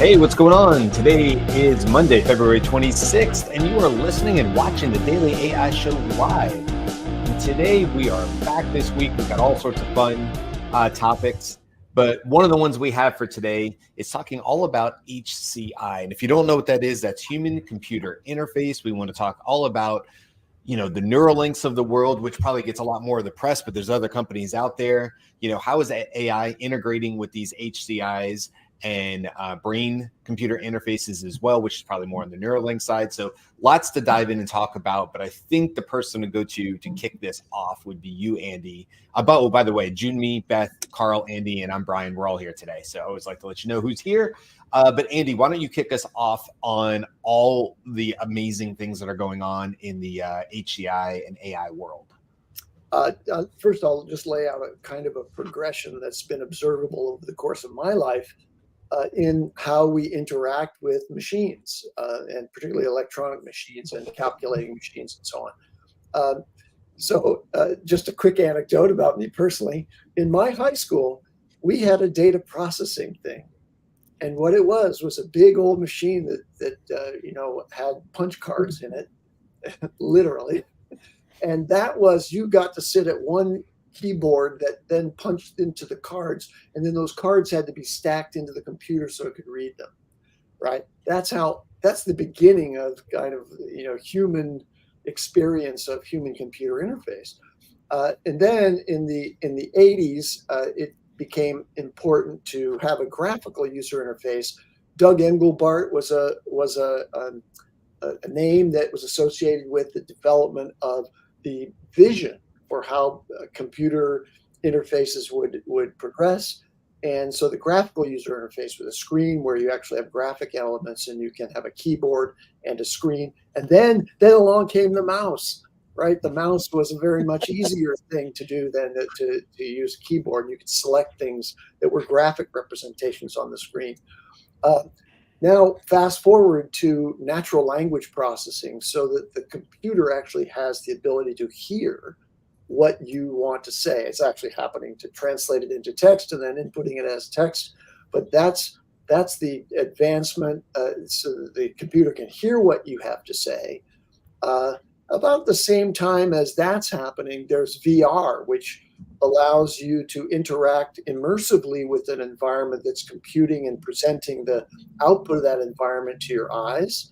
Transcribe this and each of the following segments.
Hey, what's going on? Today is Monday, February 26th, and you are listening and watching the Daily AI Show live. And today we are back this week. We've got all sorts of fun topics, but one of the ones we have for today is talking all about HCI. And if you don't know what that is, that's human computer interface. We want to talk all about the Neuralinks of the world, which probably gets a lot more of the press, but there's other companies out there. How is AI integrating with these HCIs and brain computer interfaces as well, which is probably more on the Neuralink side. So lots to dive in and talk about, but I think the person to go to kick this off would be you, Andy. By the way, Junmi, Beth, Carl, Andy, and I'm Brian. We're all here today. So I always like to let you know who's here. But Andy, why don't you kick us off on all the amazing things that are going on in the HCI and AI world? First, I'll just lay out a kind of a progression that's been observable over the course of my life in how we interact with machines, and particularly electronic machines and calculating machines and so on. So just a quick anecdote about me personally. In my high school, we had a data processing thing. And what it was a big old machine that had punch cards in it, literally. And that was, you got to sit at one keyboard that then punched into the cards, and then those cards had to be stacked into the computer so it could read them, right? That's the beginning of kind of human experience of human computer interface. And then in the 80s, it became important to have a graphical user interface. Doug Engelbart was a name that was associated with the development of the vision for how computer interfaces would progress. And so the graphical user interface with a screen where you actually have graphic elements and you can have a keyboard and a screen. And then along came the mouse, right? The mouse was a very much easier thing to do than to use a keyboard. You could select things that were graphic representations on the screen. Now, fast forward to natural language processing so that the computer actually has the ability to hear what you want to say. It's actually happening to translate it into text and then inputting it as text. But that's the advancement, so that the computer can hear what you have to say. About the same time as that's happening, there's VR, which allows you to interact immersively with an environment that's computing and presenting the output of that environment to your eyes,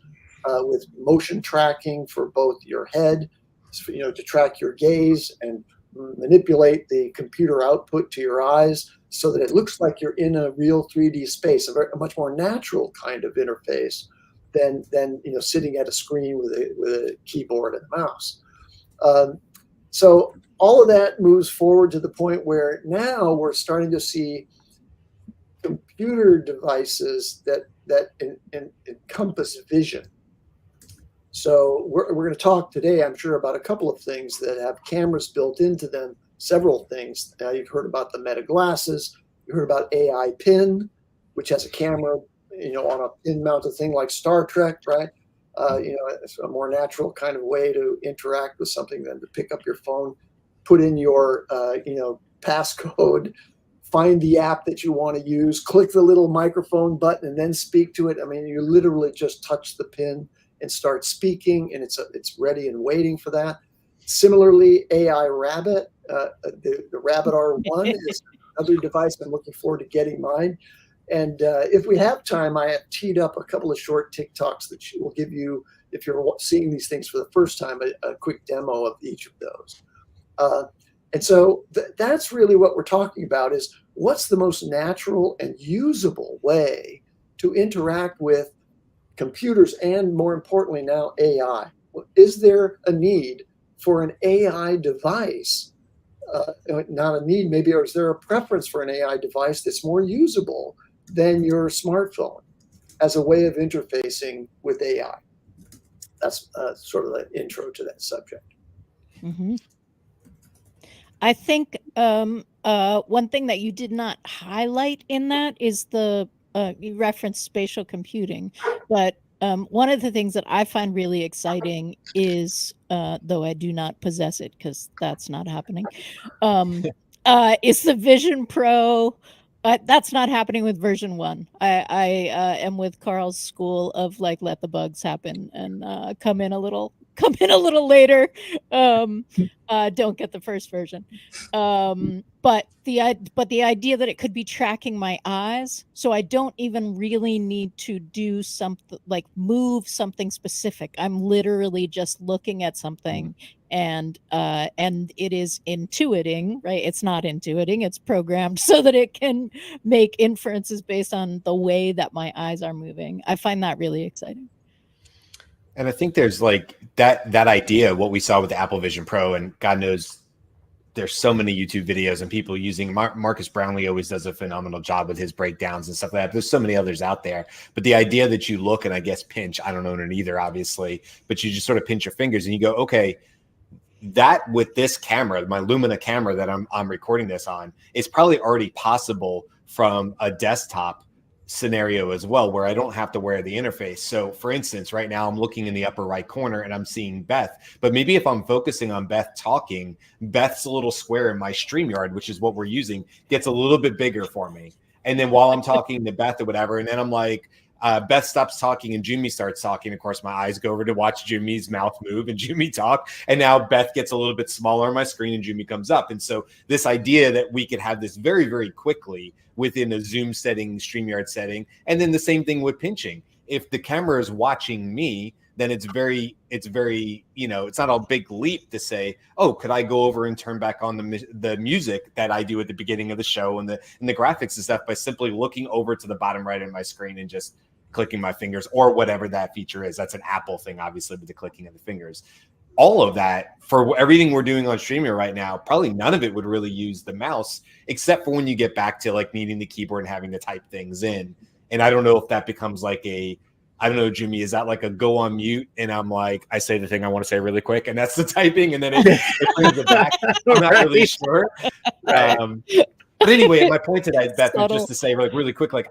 with motion tracking for both your head, to track your gaze and manipulate the computer output to your eyes so that it looks like you're in a real 3D space, a much more natural kind of interface than sitting at a screen with a keyboard and a mouse. So all of that moves forward to the point where now we're starting to see computer devices that encompass vision. So we're going to talk today, I'm sure, about a couple of things that have cameras built into them, several things. You've heard about the Meta glasses. You heard about AI Pin, which has a camera, on a pin-mounted thing like Star Trek, right? It's a more natural kind of way to interact with something than to pick up your phone, put in your, passcode, find the app that you want to use, click the little microphone button, and then speak to it. I mean, you literally just touch the pin and start speaking, and it's ready and waiting for that. Similarly, AI Rabbit, the Rabbit R1 is another device. I'm looking forward to getting mine. And if we have time, I have teed up a couple of short TikToks that will give you, if you're seeing these things for the first time, a quick demo of each of those. And so that's really what we're talking about, is what's the most natural and usable way to interact with computers and, more importantly now, AI. Is there a need for an AI device? Not a need maybe, or is there a preference for an AI device that's more usable than your smartphone as a way of interfacing with AI? That's sort of the intro to that subject. Mm-hmm. I think one thing that you did not highlight in that is you referenced spatial computing, but one of the things that I find really exciting is, though I do not possess it because that's not happening, is the Vision Pro That's not happening with version 1. I am with Carl's school of like let the bugs happen and come in a little later. Don't get the first version. But the idea that it could be tracking my eyes, so I don't even really need to do something like move something specific. I'm literally just looking at something and it is intuiting, right? It's not intuiting, it's programmed so that it can make inferences based on the way that my eyes are moving. I find that really exciting. And I think there's like that idea, what we saw with the Apple Vision Pro, and God knows there's so many YouTube videos and people using Marcus Brownlee always does a phenomenal job with his breakdowns and stuff like that. There's so many others out there, but the idea that you look and I guess pinch, I don't own it either, obviously, but you just sort of pinch your fingers and you go, okay, that with this camera, my Lumina camera that I'm recording this on, is probably already possible from a desktop scenario as well, where I don't have to wear the interface. So for instance, right now I'm looking in the upper right corner and I'm seeing Beth, but maybe if I'm focusing on Beth talking, Beth's little square in my StreamYard, which is what we're using, gets a little bit bigger for me. And then while I'm talking to Beth or whatever, and then I'm like, Beth stops talking and Jimmy starts talking. Of course, my eyes go over to watch Jimmy's mouth move and Jimmy talk. And now Beth gets a little bit smaller on my screen and Jimmy comes up. And so this idea that we could have this very, very quickly within a Zoom setting, StreamYard setting. And then the same thing with pinching. If the camera is watching me, then it's very, you know, it's not a big leap to say, oh, could I go over and turn back on the music that I do at the beginning of the show and the graphics and stuff by simply looking over to the bottom right of my screen and just clicking my fingers or whatever that feature is. That's an Apple thing, obviously, with the clicking of the fingers. All of that, for everything we're doing on StreamYard right now, probably none of it would really use the mouse, except for when you get back to like needing the keyboard and having to type things in. And I don't know if that becomes like I don't know, Jimmy, is that like a go on mute? And I'm like, I say the thing I want to say really quick, and that's the typing, and then it brings it back. I'm not really sure. Right. But anyway, my point to that, Beth, was just to say like really quick, like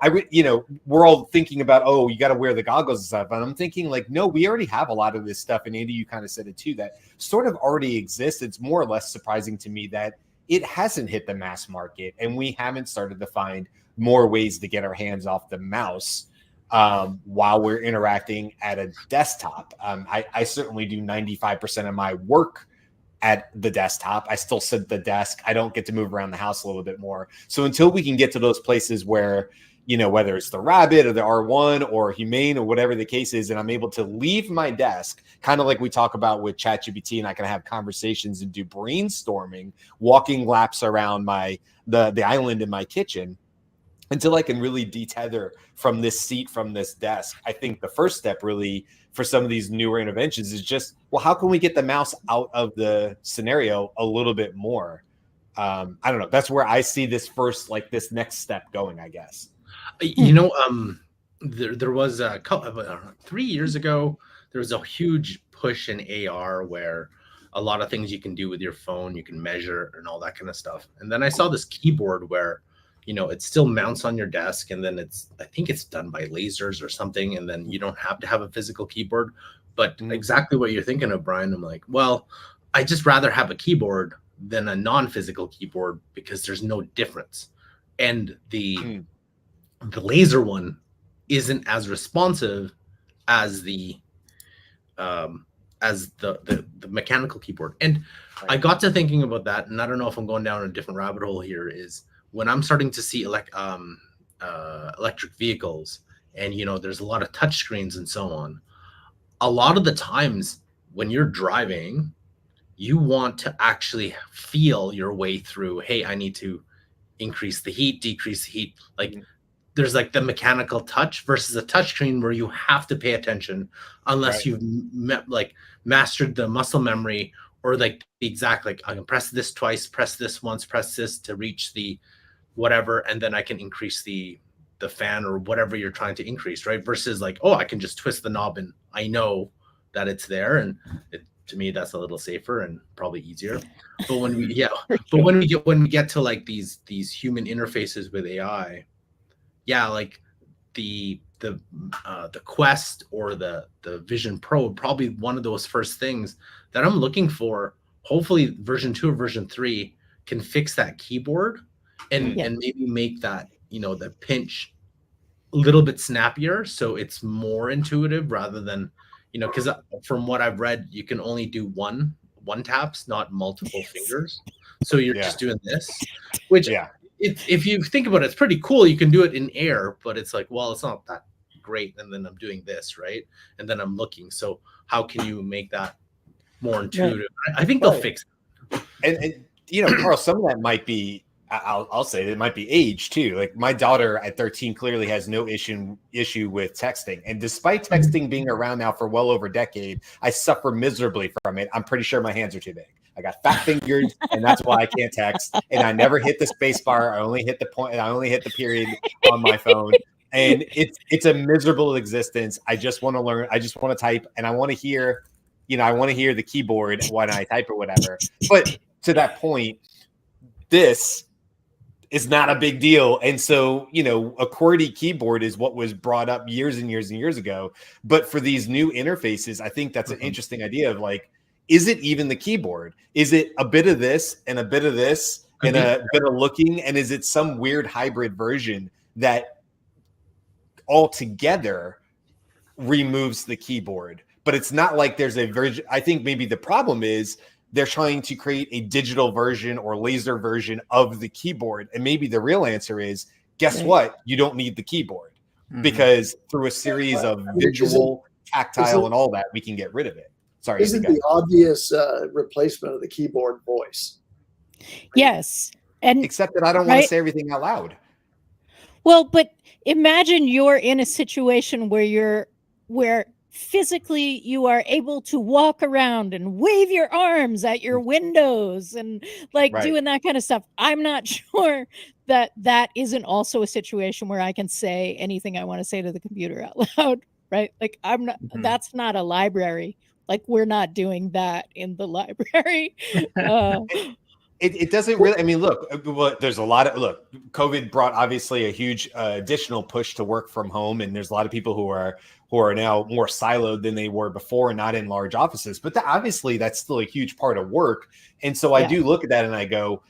we're all thinking about, oh, you got to wear the goggles and stuff. And I'm thinking like, no, we already have a lot of this stuff. And Andy, you kind of said it too, that sort of already exists. It's more or less surprising to me that it hasn't hit the mass market and we haven't started to find more ways to get our hands off the mouse while we're interacting at a desktop. I certainly do 95% of my work at the desktop. I still sit at the desk. I don't get to move around the house a little bit more. So until we can get to those places where, whether it's the Rabbit or the R1 or Humane or whatever the case is, and I'm able to leave my desk, kind of like we talk about with ChatGPT, and I can have conversations and do brainstorming, walking laps around the island in my kitchen, until I can really detether from this seat, from this desk. I think the first step really for some of these newer interventions is just, well, how can we get the mouse out of the scenario a little bit more? I don't know. That's where I see this this next step going, I guess. There was a couple, 3 years ago, there was a huge push in AR where a lot of things you can do with your phone, you can measure and all that kind of stuff. And then I saw this keyboard where it still mounts on your desk, and then I think it's done by lasers or something, and then you don't have to have a physical keyboard. But exactly what you're thinking of, Brian, I'm like, well, I just rather have a keyboard than a non-physical keyboard because there's no difference. And the laser one isn't as responsive as the mechanical keyboard. And right. I got to thinking about that, and I don't know if I'm going down a different rabbit hole here, is when I'm starting to see electric vehicles and, there's a lot of touch screens and so on, a lot of the times when you're driving, you want to actually feel your way through, hey, I need to increase the heat, decrease the heat. Like there's like the mechanical touch versus a touch screen where you have to pay attention unless you've mastered the muscle memory or like the exact, like I can press this twice, press this once, press this to reach the whatever, and then I can increase the fan or whatever you're trying to increase, right? Versus like, oh, I can just twist the knob and I know that it's there, and to me that's a little safer and probably easier. But when we get to like these human interfaces with AI, like the Quest or the Vision Pro, probably one of those first things that I'm looking for. Hopefully version 2 or version 3 can fix that keyboard and maybe make that the pinch a little bit snappier, so it's more intuitive rather than, because from what I've read, you can only do one taps, not multiple fingers. So you're just doing this, which if you think about it, it's pretty cool. You can do it in air, but it's like, well, it's not that great. And then I'm doing this, right? And then I'm looking. So how can you make that more intuitive? I think they'll fix it. And Carl, some of that might be, I'll say it might be age too. Like my daughter at 13 clearly has no issue with texting. And despite texting being around now for well over a decade, I suffer miserably from it. I'm pretty sure my hands are too big. I got fat fingers, and that's why I can't text. And I never hit the space bar. I only hit the point. I only hit the period on my phone. And it's a miserable existence. I just want to learn. I just want to type, and I want to hear, I want to hear the keyboard when I type or whatever. But to that point, this is not a big deal. And so, a QWERTY keyboard is what was brought up years and years and years ago. But for these new interfaces, I think that's an interesting idea of like, is it even the keyboard? Is it a bit of this and a bit of this and a bit of looking? And is it some weird hybrid version that altogether removes the keyboard? But it's not like there's a version. I think maybe the problem is they're trying to create a digital version or laser version of the keyboard. And maybe the real answer is, guess what? You don't need the keyboard because through a series of visual, tactile, and all that, we can get rid of it. Sorry. Isn't the obvious replacement of the keyboard voice? Yes. And except that I don't want to say everything out loud. Well, but imagine you're in a situation where physically you are able to walk around and wave your arms at your windows and doing that kind of stuff. I'm not sure that isn't also a situation where I can say anything I want to say to the computer out loud, right? Like I'm not, that's not a library. Like we're not doing that in the library. It doesn't really, I mean, look, there's a lot of, COVID brought obviously a huge additional push to work from home. And there's a lot of people who are now more siloed than they were before and not in large offices. But obviously that's still a huge part of work. And so I do look at that and I go,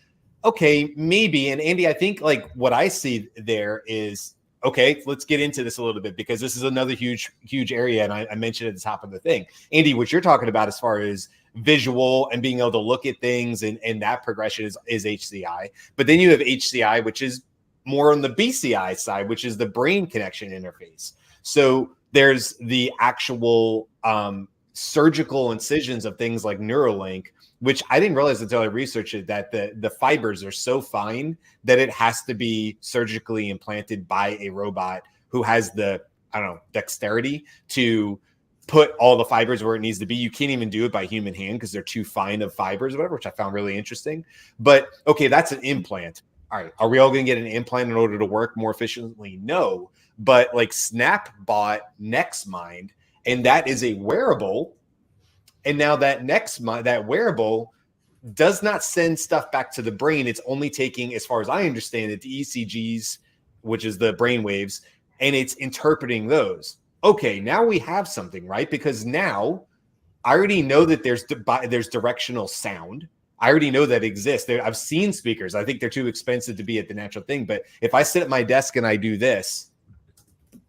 okay, maybe. And Andy, I think like what I see there is, okay, let's get into this a little bit because this is another huge area. And I mentioned at the top of the thing, Andy, what you're talking about as far as visual and being able to look at things and that progression is HCI. But then you have HCI, which is more on the BCI side, which is the brain connection interface. So there's the actual surgical incisions of things like Neuralink, which I didn't realize until I researched it, that the fibers are so fine that it has to be surgically implanted by a robot who has the, dexterity to put all the fibers where it needs to be. You can't even do it by human hand because they're too fine of fibers or whatever, which I found really interesting. But okay, that's an implant. All right, are we all going to get an implant in order to work more efficiently? No, but like Snap bought NextMind, and that is a wearable. And now that that wearable does not send stuff back to the brain. It's only taking, as far as I understand it, the ECGs, which is the brain waves, and it's interpreting those. Okay, now we have something, right? Because now I already know that there's directional sound. I already know that exists. I've seen speakers. I think they're too expensive to be at the natural thing. But if I sit at my desk and I do this,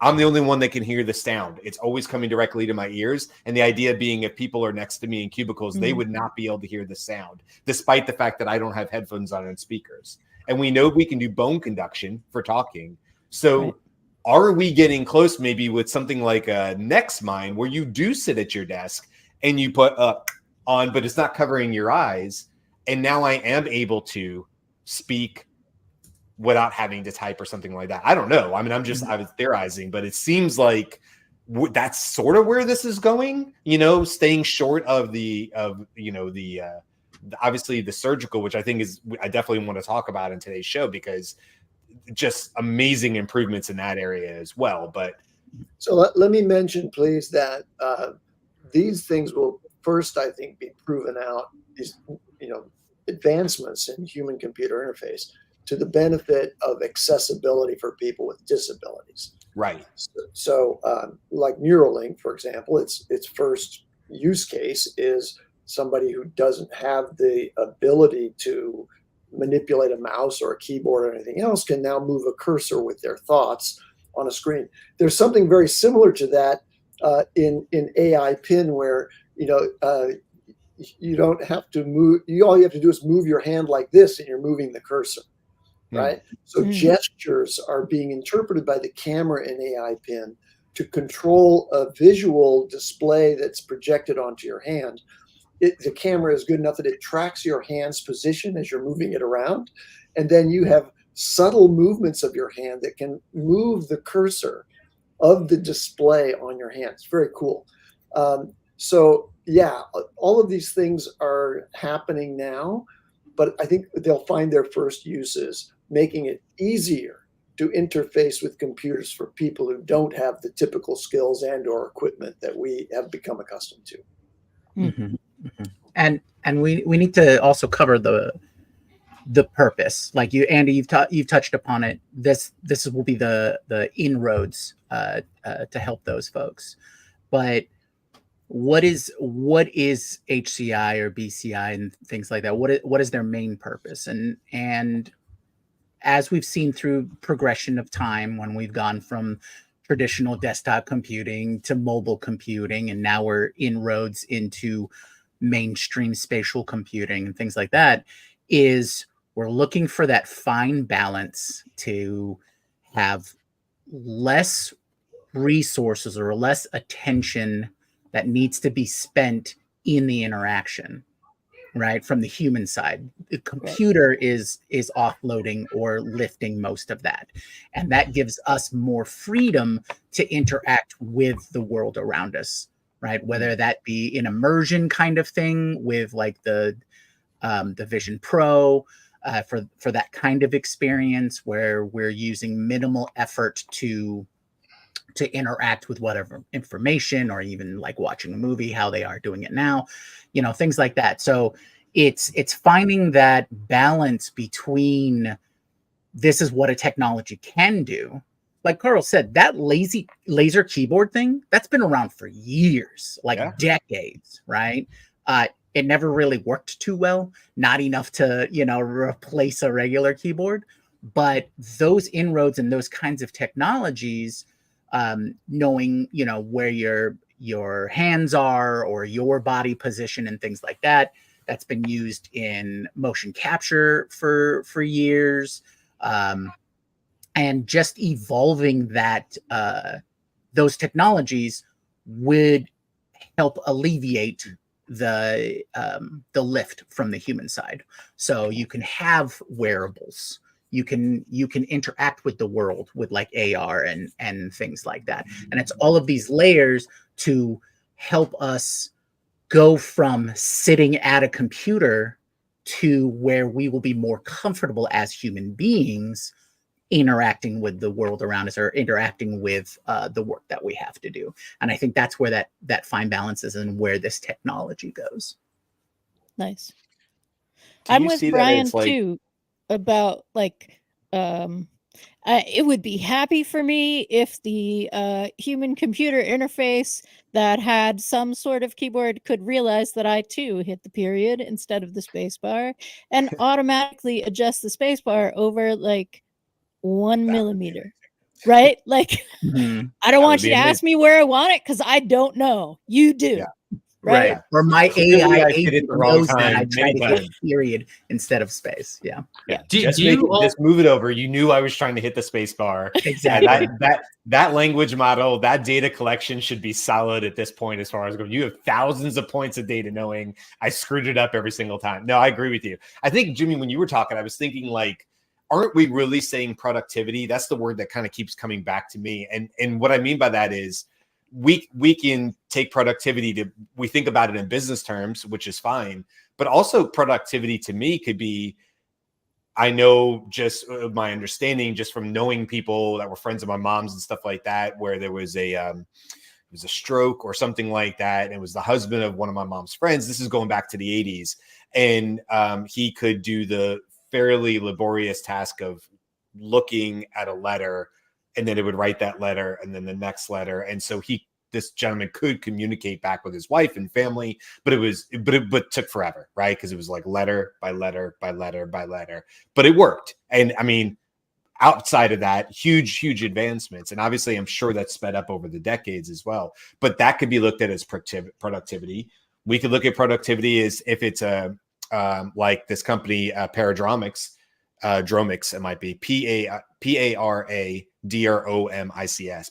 I'm the only one that can hear the sound. It's always coming directly to my ears. And the idea being if people are next to me in cubicles, they would not be able to hear the sound, despite the fact that I don't have headphones on and speakers. And we know we can do bone conduction for talking. So are we getting close maybe with something like a NextMind where you do sit at your desk and you put on, but it's not covering your eyes. And now I am able to speak without having to type or something like that. I don't know. I mean, I was theorizing, but it seems like that's sort of where this is going, staying short of obviously the surgical, which I think I definitely want to talk about in today's show because just amazing improvements in that area as well. But so let me mention, please, that these things will first, I think, be proven out, these, advancements in human computer interface to the benefit of accessibility for people with disabilities. Right. So like Neuralink, for example, its first use case is somebody who doesn't have the ability to manipulate a mouse or a keyboard or anything else can now move a cursor with their thoughts on a screen. There's something very similar to that in AI Pin, where you don't have to move. All you have to do is move your hand like this, and you're moving the cursor, right? So gestures are being interpreted by the camera in AI Pin to control a visual display that's projected onto your hand. The camera is good enough that it tracks your hand's position as you're moving it around, and then you have subtle movements of your hand that can move the cursor of the display on your hand. It's very cool. So yeah, all of these things are happening now, but I think they'll find their first uses making it easier to interface with computers for people who don't have the typical skills and or equipment that we have become accustomed to. Mm-hmm. Mm-hmm. And we need to also cover the purpose. Like you, Andy, you've touched upon it. This will be the inroads to help those folks. But what is HCI or BCI and things like that? What is their main purpose? And as we've seen through progression of time, when we've gone from traditional desktop computing to mobile computing, and now we're inroads into mainstream spatial computing and things like that, is we're looking for that fine balance to have less resources or less attention that needs to be spent in the interaction, right? From the human side, the computer is offloading or lifting most of that. And that gives us more freedom to interact with the world around us, right? Whether that be an immersion kind of thing with like the Vision Pro, for that kind of experience where we're using minimal effort to interact with whatever information, or even like watching a movie, how they are doing it now, things like that. So it's finding that balance between this is what a technology can do. Like Carl said, that laser keyboard thing, that's been around for years, decades, right? It never really worked too well, not enough to, replace a regular keyboard. But those inroads and those kinds of technologies, knowing, where your hands are or your body position and things like that, that's been used in motion capture for years. And just evolving that, those technologies would help alleviate the lift from the human side. So you can have wearables, you can interact with the world with like AR and things like that. And it's all of these layers to help us go from sitting at a computer to where we will be more comfortable as human beings interacting with the world around us, or interacting with the work that we have to do. And I think that's where that fine balance is, and where this technology goes. Nice. I'm with Brian too about it would be happy for me if the human computer interface that had some sort of keyboard could realize that I too hit the period instead of the space bar, and automatically adjust the space bar over like 1 millimeter, right? Like, I don't want you to ask me where I want it because I don't know. You do. Yeah. Right. Or my AI agent knows that I try to hit period instead of space. Yeah. Just move it over. You knew I was trying to hit the space bar. Exactly. That language model, that data collection should be solid at this point as far as going. You have thousands of points of data knowing I screwed it up every single time. No, I agree with you. I think, Jimmy, when you were talking, I was thinking like, aren't we really saying productivity? That's the word that kind of keeps coming back to me. And what I mean by that is we can take productivity we think about it in business terms, which is fine, but also productivity to me could be, I know just my understanding just from knowing people that were friends of my mom's and stuff like that, where there was it was a stroke or something like that. And it was the husband of one of my mom's friends. This is going back to the 80s. And he could do the fairly laborious task of looking at a letter, and then it would write that letter and then the next letter. And so he this gentleman could communicate back with his wife and family, but it took forever, right? Because it was like letter by letter by letter by letter, but it worked. And I mean, outside of that, huge advancements. And obviously, I'm sure that's sped up over the decades as well. But that could be looked at as productivity. We could look at productivity as if it's a like this company, Paradromics, it might be Paradromics,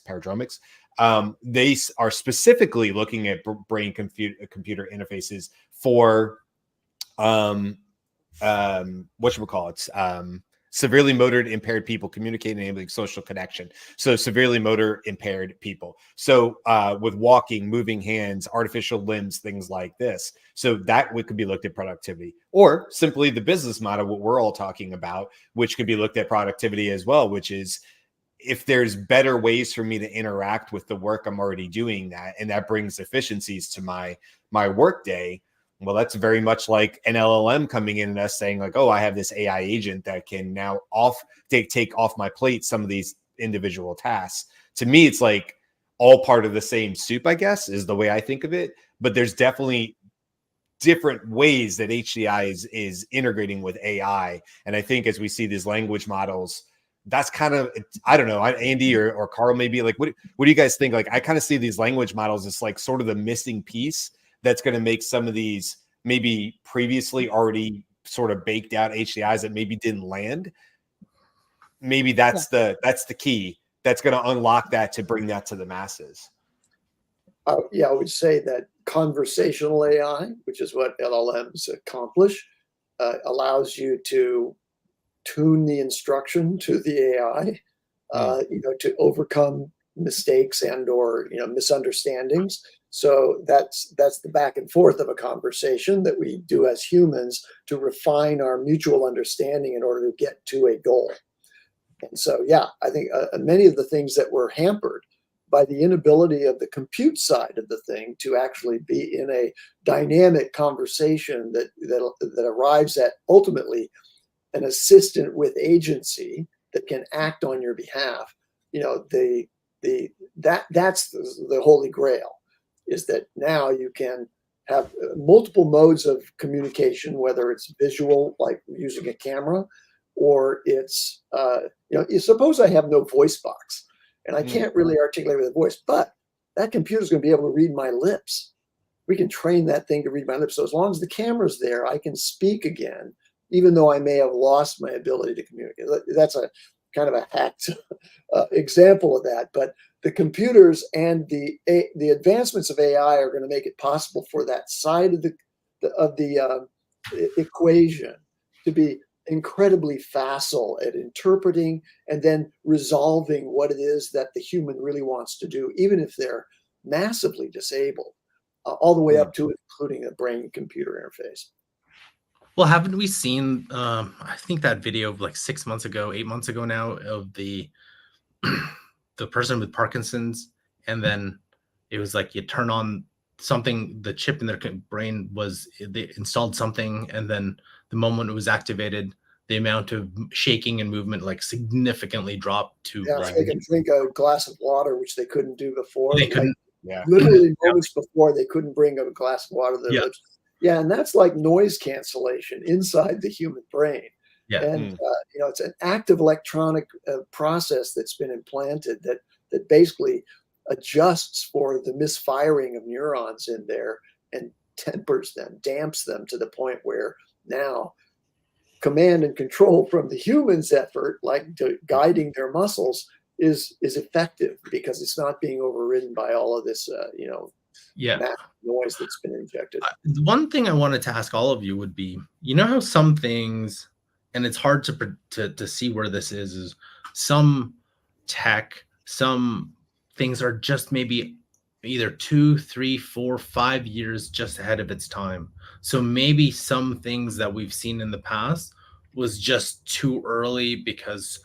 Paradromics. They are specifically looking at brain computer interfaces for severely motor impaired people communicating, enabling social connection. So severely motor impaired people. So with walking, moving hands, artificial limbs, things like this. So that could be looked at productivity, or simply the business model, what we're all talking about, which could be looked at productivity as well, which is if there's better ways for me to interact with the work I'm already doing, and that brings efficiencies to my work day. Well, that's very much like an LLM coming in and us saying like, oh, I have this AI agent that can now take off my plate some of these individual tasks. To me, it's like all part of the same soup, I guess, is the way I think of it. But there's definitely different ways that HCI is integrating with AI. And I think as we see these language models, that's kind of, I don't know, Andy or Carl, maybe like, what do you guys think? Like, I kind of see these language models as like sort of the missing piece that's going to make some of these maybe previously already sort of baked out HCIs that maybe didn't land. Maybe that's the key that's going to unlock that to bring that to the masses. Yeah, I would say that conversational AI, which is what LLMs accomplish, allows you to tune the instruction to the AI, to overcome mistakes and/or misunderstandings. So that's the back and forth of a conversation that we do as humans to refine our mutual understanding in order to get to a goal. And so, yeah, I think many of the things that were hampered by the inability of the compute side of the thing to actually be in a dynamic conversation that arrives at ultimately an assistant with agency that can act on your behalf. That's the holy grail, is that now you can have multiple modes of communication, whether it's visual, like using a camera, or it's, suppose I have no voice box and I can't really articulate with a voice, but that computer's going to be able to read my lips. We can train that thing to read my lips. So as long as the camera's there, I can speak again, even though I may have lost my ability to communicate. That's a kind of a hacked example of that. But the computers and the advancements of AI are going to make it possible for that side of the equation to be incredibly facile at interpreting and then resolving what it is that the human really wants to do, even if they're massively disabled, all the way up to including a brain-computer interface. Well, haven't we seen, I think that video of like 8 months ago now, of the person with Parkinson's, and then it was like you turn on something, the chip in their brain they installed something, and then the moment it was activated, the amount of shaking and movement like significantly dropped to they can drink a glass of water, which they couldn't do before. They couldn't. Literally moments before, they couldn't bring a glass of water to their lips. Yeah, and that's like noise cancellation inside the human brain. Yeah. And it's an active electronic process that's been implanted that basically adjusts for the misfiring of neurons in there and tempers them, damps them to the point where now command and control from the human's effort, like guiding their muscles, is effective because it's not being overridden by all of this, noise that's been injected. One thing I wanted to ask all of you would be, how some things, and it's hard to see where this is some tech, some things are just maybe either 2, 3, 4, 5 years just ahead of its time. So maybe some things that we've seen in the past was just too early because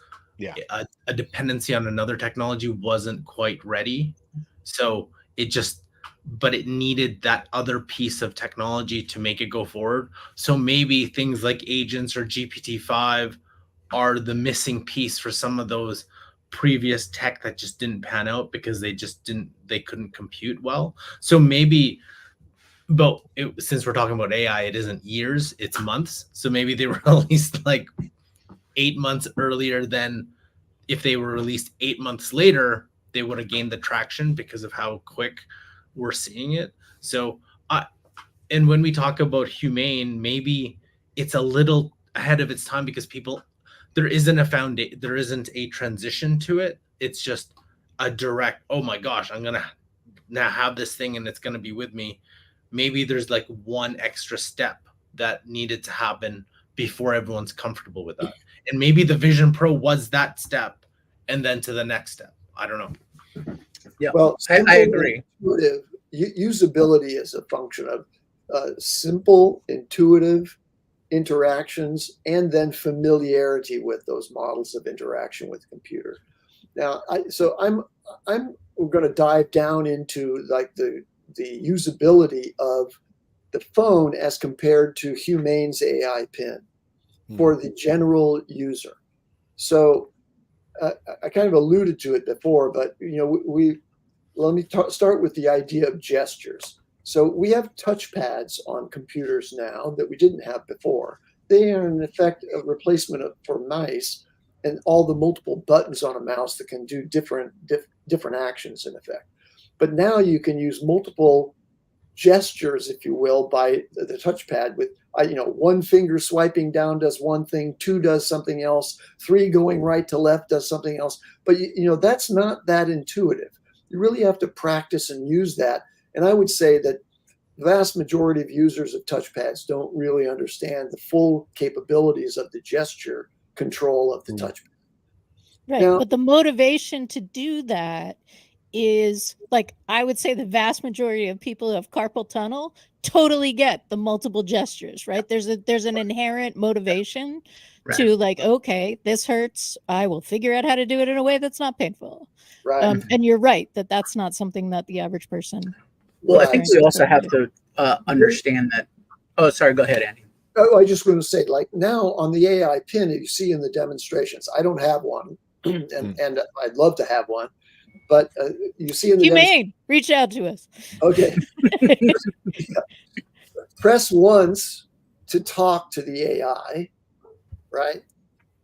a dependency on another technology wasn't quite ready. So but it needed that other piece of technology to make it go forward. So maybe things like agents or GPT-5 are the missing piece for some of those previous tech that just didn't pan out because they couldn't compute well. So maybe, but since we're talking about AI, it isn't years, it's months. So maybe they were released like 8 months earlier than if they were released 8 months later, they would have gained the traction because of how quick we're seeing it. So, and when we talk about humane, maybe it's a little ahead of its time because there isn't a transition to it. It's just a direct, oh my gosh, I'm going to now have this thing and it's going to be with me. Maybe there's like one extra step that needed to happen before everyone's comfortable with that. And maybe the Vision Pro was that step and then to the next step. I don't know. Yeah, Well, I agree. Usability is a function of simple, intuitive interactions, and then familiarity with those models of interaction with the computer. Now, I'm going to dive down into like the usability of the phone as compared to Humane's AI Pin for the general user. So I kind of alluded to it before, but let me start with the idea of gestures. So we have touchpads on computers now that we didn't have before. They are in effect a replacement for mice and all the multiple buttons on a mouse that can do different actions in effect. But now you can use multiple gestures, if you will, by the touchpad with one finger swiping down does one thing, 2 does something else, 3 going right to left does something else. But that's not that intuitive. You really have to practice and use that. And I would say that the vast majority of users of touchpads don't really understand the full capabilities of the gesture control of the touchpad. Right. Now, but the motivation to do that is, like, I would say the vast majority of people who have carpal tunnel totally get the multiple gestures, right? There's an inherent motivation to, like, okay, this hurts. I will figure out how to do it in a way that's not painful. Right. And you're right that that's not something that the average person. Well, I think we also have to understand that. Oh, sorry. Go ahead, Andy. Oh, I just want to say, like, now on the AI Pin, you see in the demonstrations, I don't have one, and I'd love to have one, but you see in the Humane, reach out to us. Okay. Press once to talk to the AI, right?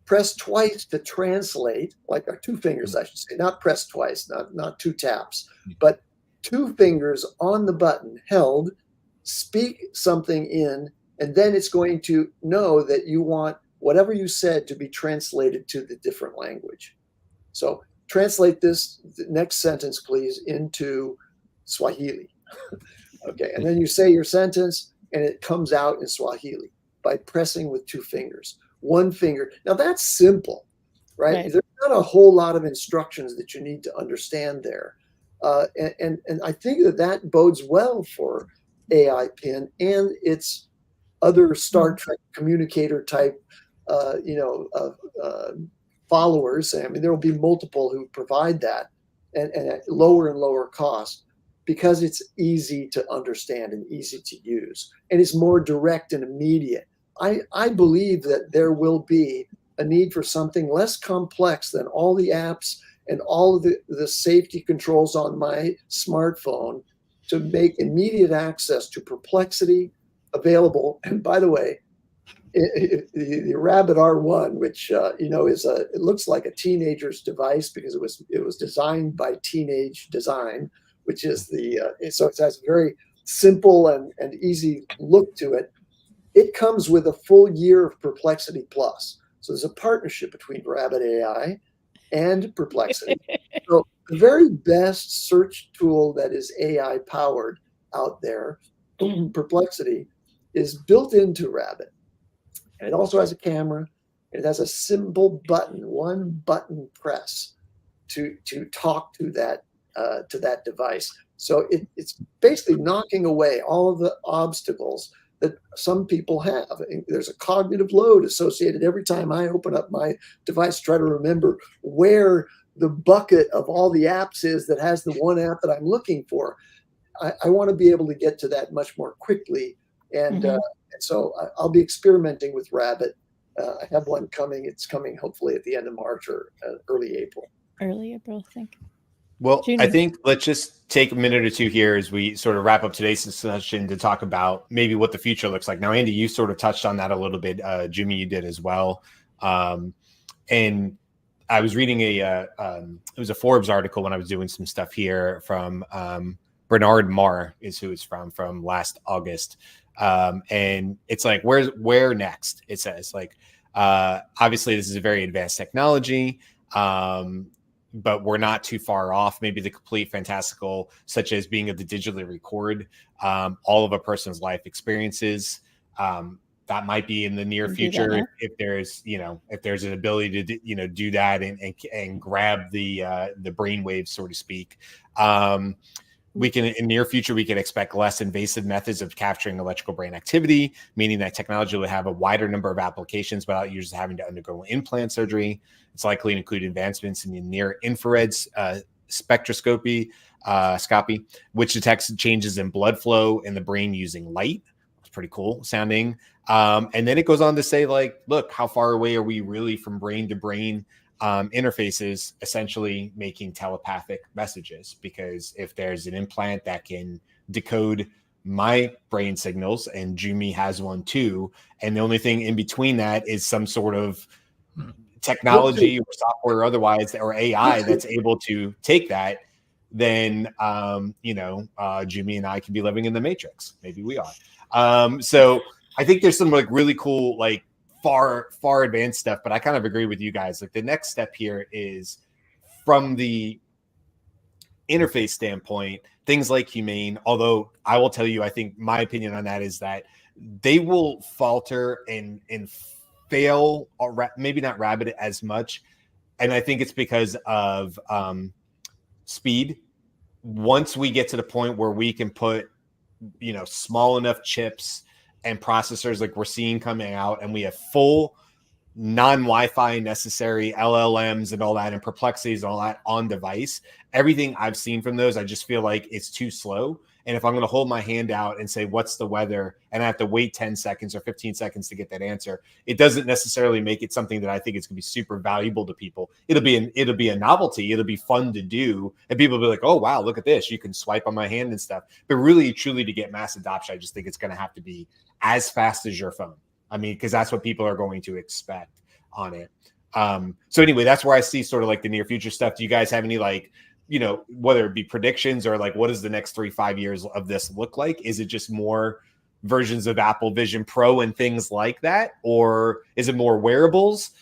Press twice to translate, like our 2 fingers, I should say, not press twice, not 2 taps, but 2 fingers on the button held, speak something in, and then it's going to know that you want whatever you said to be translated to the different language. So translate this next sentence, please, into Swahili. Okay, and then you say your sentence and it comes out in Swahili by pressing with 2 fingers. 1 finger. Now that's simple, right? There's not a whole lot of instructions that you need to understand there. And I think that bodes well for AI Pin and its other Star Trek communicator type, followers. I mean, there will be multiple who provide that and at lower and lower cost because it's easy to understand and easy to use. And it's more direct and immediate. I believe that there will be a need for something less complex than all the apps and all of the safety controls on my smartphone to make immediate access to Perplexity available. And by the way, the Rabbit R1, which it looks like a teenager's device because it was designed by Teenage Design, which is so it has a very simple and easy look to it. It comes with a full year of Perplexity Plus. So there's a partnership between Rabbit AI and Perplexity. So the very best search tool that is AI powered out there, Perplexity, is built into Rabbit. And it also has a camera. It has a simple button, 1 button press to talk to that device. So it's basically knocking away all of the obstacles that some people have. There's a cognitive load associated every time I open up my device, try to remember where the bucket of all the apps is that has the one app that I'm looking for. I want to be able to get to that much more quickly. And so I'll be experimenting with Rabbit. I have one coming. It's coming hopefully at the end of March or early April. early April, I think. Well, June. I think let's just take a minute or two here as we sort of wrap up today's discussion to talk about maybe what the future looks like. Now, Andy, you sort of touched on that a little bit. Jimmy, you did as well. And I was reading it was a Forbes article when I was doing some stuff here from Bernard Marr is who it's from last August. And it's like, where next? It says like, obviously this is a very advanced technology. But we're not too far off. Maybe the complete fantastical, such as being able to digitally record all of a person's life experiences. That might be in the near future if there's an ability to do that and grab the brainwaves, so to speak. We can in near future we can expect less invasive methods of capturing electrical brain activity, meaning that technology will have a wider number of applications without users having to undergo implant surgery. It's likely to include advancements in the near infrared spectroscopy, which detects changes in blood flow in the brain using light. It's pretty cool sounding. And then it goes on to say, like, look, how far away are we really from brain to brain interfaces, essentially making telepathic messages? Because if there's an implant that can decode my brain signals, and Jumi has one too, and the only thing in between that is some sort of technology or software or otherwise, or AI that's able to take that, then Jumi and I can be living in the Matrix. Maybe we are. So I think there's some like really cool, like far advanced stuff, but I kind of agree with you guys. Like the next step here is from the interface standpoint, things like Humane, although I will tell you, I think my opinion on that is that they will falter and fail, or maybe not rabbit as much. And I think it's because of speed. Once we get to the point where we can put, small enough chips and processors like we're seeing coming out, and we have full non-Wi-Fi necessary LLMs and all that, and Perplexities and all that on device, everything I've seen from those, I just feel like it's too slow. And if I'm going to hold my hand out and say, what's the weather? And I have to wait 10 seconds or 15 seconds to get that answer, it doesn't necessarily make it something that I think is going to be super valuable to people. It'll be a novelty. It'll be fun to do. And people will be like, oh, wow, look at this. You can swipe on my hand and stuff. But really, truly, to get mass adoption, I just think it's going to have to be as fast as your phone. I mean, because that's what people are going to expect on it. So anyway, that's where I see sort of like the near future stuff. Do you guys have any whether it be predictions or like, what does the next 3-5 years of this look like? Is it just more versions of Apple Vision Pro and things like that? Or is it more wearables?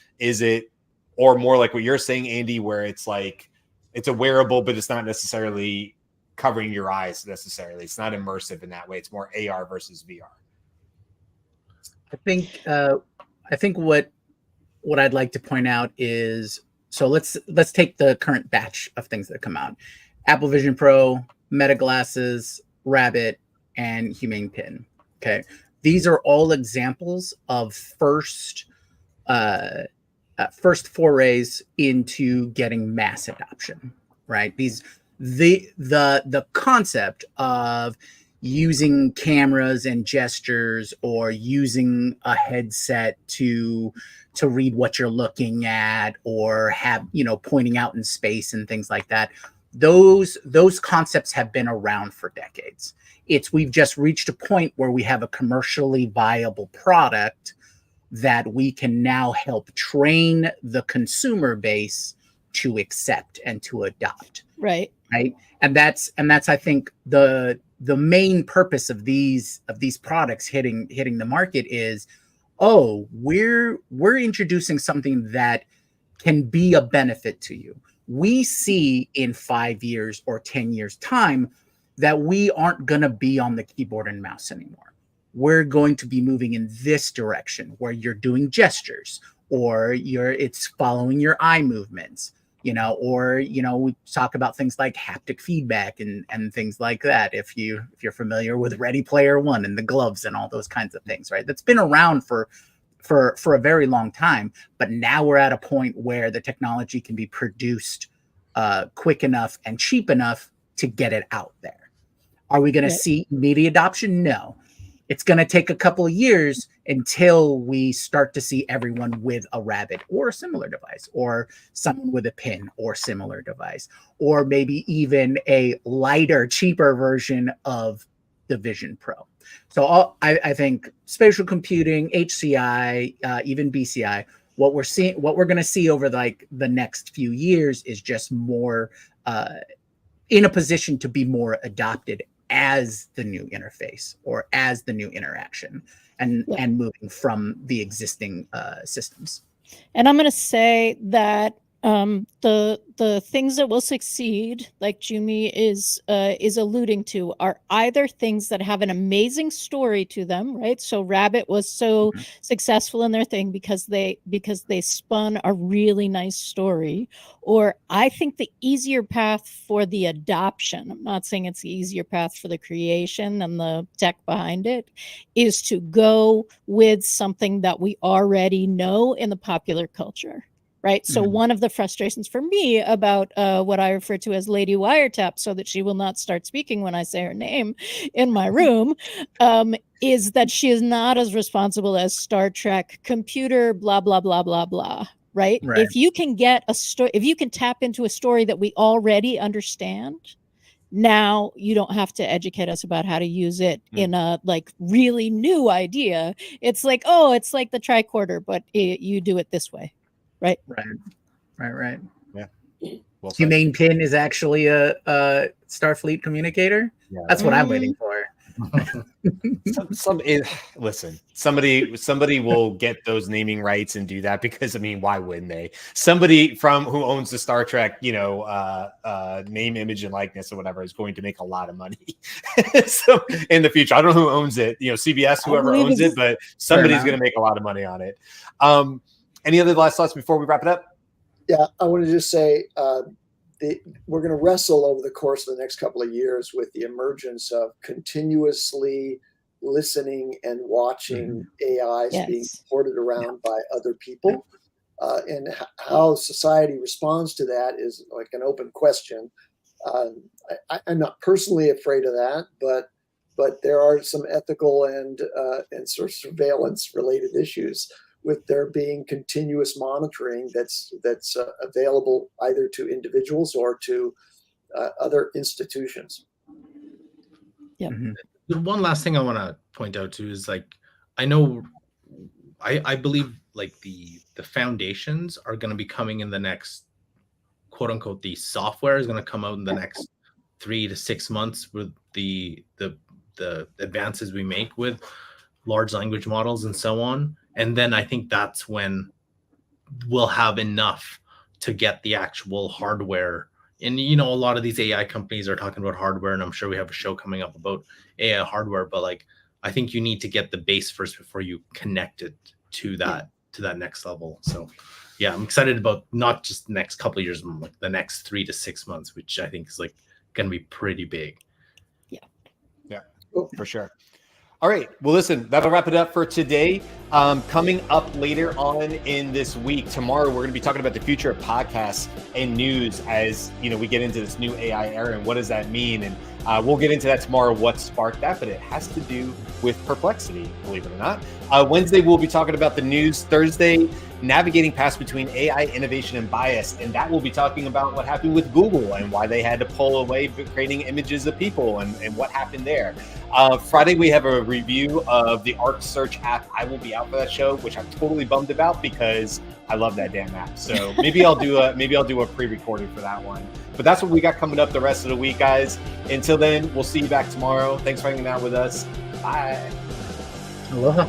Or more like what you're saying, Andy, where it's like, it's a wearable, but it's not necessarily covering your eyes necessarily. It's not immersive in that way. It's more AR versus VR. I think what I'd like to point out is, so let's take the current batch of things that come out: Apple Vision Pro, Meta Glasses, Rabbit, and Humane Pin. Okay, these are all examples of first forays into getting mass adoption. Right? The concept of using cameras and gestures, or using a headset to read what you're looking at, or have, pointing out in space and things like that. Those concepts have been around for decades. We've just reached a point where we have a commercially viable product that we can now help train the consumer base to accept and to adopt. Right. And that's I think the main purpose of these products hitting the market is, we're introducing something that can be a benefit to you. We see in 5 years or 10 years time that we aren't going to be on the keyboard and mouse anymore. We're going to be moving in this direction where you're doing gestures, or it's following your eye movements, or we talk about things like haptic feedback and things like that. If you're familiar with Ready Player One and the gloves and all those kinds of things, right? That's been around for a very long time, but now we're at a point where the technology can be produced quick enough and cheap enough to get it out there. Are we going to see immediate adoption? No. it's going to take a couple of years until we start to see everyone with a Rabbit or a similar device, or someone with a Pin or similar device, or maybe even a lighter, cheaper version of the Vision Pro. So I think spatial computing, HCI, even BCI, what we're going to see over like the next few years is just more in a position to be more adopted as the new interface or as the new interaction, and moving from the existing systems. And I'm going to say that the things that will succeed, like Jumi is alluding to, are either things that have an amazing story to them, right? So Rabbit was so successful in their thing because they spun a really nice story. Or I think the easier path for the adoption, I'm not saying it's the easier path for the creation and the tech behind it, is to go with something that we already know in the popular culture. Right. So one of the frustrations for me about what I refer to as Lady Wiretap, so that she will not start speaking when I say her name in my room, is that she is not as responsible as Star Trek computer, blah, blah, blah, blah, blah. Right. If you can get a story, if you can tap into a story that we already understand, now you don't have to educate us about how to use it in a like really new idea. It's like, oh, it's like the tricorder, but you do it this way. Right. Yeah. Well, Humane Pin is actually a Starfleet communicator. Yeah. That's what I'm waiting for. Listen, somebody will get those naming rights and do that, because I mean, why wouldn't they? Somebody who owns the Star Trek, name, image, and likeness or whatever is going to make a lot of money. So in the future, I don't know who owns it. CBS, whoever owns it, but somebody's going to make a lot of money on it. Any other last thoughts before we wrap it up? Yeah, I want to just say we're going to wrestle over the course of the next couple of years with the emergence of continuously listening and watching AIs being ported around by other people. And how society responds to that is like an open question. I'm not personally afraid of that, but there are some ethical and sort of surveillance related issues with there being continuous monitoring that's available either to individuals or to other institutions. Yeah. The one last thing I want to point out too is like, I know, I believe like the foundations are going to be coming in the next, quote unquote, the software is going to come out in the next 3 to 6 months with the advances we make with large language models and so on. And then I think that's when we'll have enough to get the actual hardware. And, a lot of these AI companies are talking about hardware, and I'm sure we have a show coming up about AI hardware, but like, I think you need to get the base first before you connect it to that next level. So yeah, I'm excited about not just the next couple of years, but like the next 3 to 6 months, which I think is like going to be pretty big. Yeah, for sure. All right. Well, listen, that'll wrap it up for today. Coming up later on in this week, tomorrow, we're going to be talking about the future of podcasts and news as, we get into this new AI era and what does that mean? And we'll get into that tomorrow, what sparked that, but it has to do with Perplexity, believe it or not. Wednesday, we'll be talking about the news. Thursday, navigating past between AI innovation and bias. And that will be talking about what happened with Google and why they had to pull away creating images of people and what happened there. Friday, we have a review of the Arc Search app. I will be out for that show, which I'm totally bummed about because I love that damn app. So maybe I'll do a pre-recording for that one. But that's what we got coming up the rest of the week, guys. Until then, we'll see you back tomorrow. Thanks for hanging out with us. Bye. Aloha.